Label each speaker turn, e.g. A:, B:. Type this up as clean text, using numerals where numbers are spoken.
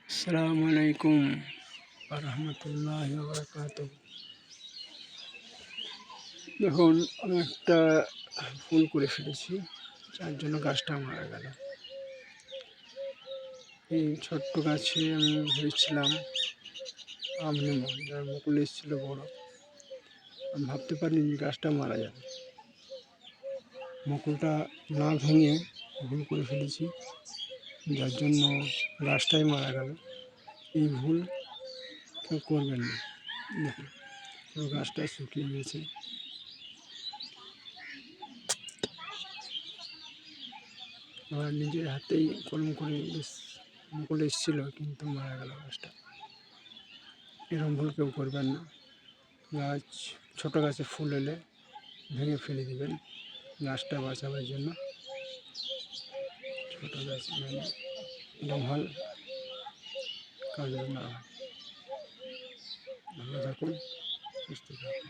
A: আসসালামু আলাইকুম রহমতুল্লাহ বারাকাতুহু। দেখুন, আমি একটা ভুল করে ফেলেছি, যার জন্য গাছটা মারা গেল। এই ছোট্ট গাছে আমি ভেবেছিলাম আম নেব, যার মুকুল এসেছিল বড়। আমি ভাবতে পারিনি গাছটা মারা যাবে। মুকুলটা না ভেঙে ভুল করে ফেলেছি, যার জন্য গাছটাই মারা গেল। এই ভুল কেউ করবেন না। দেখুন, পুরো গাছটা শুকিয়ে গেছে। আমার নিজের হাতেই কলম করে মুকুল এসেছিল, কিন্তু মারা গেল গাছটা। এরকম ভুল কেউ করবেন না। গাছ, ছোটো গাছে ফুল এলে ভেঙে ফেলে দিবেন গাছটা বাঁচাবার জন্য। ছোটো গাছ মানে ভাল কাজ না হয়। ভালো থাকুন, সুস্থ থাকুন।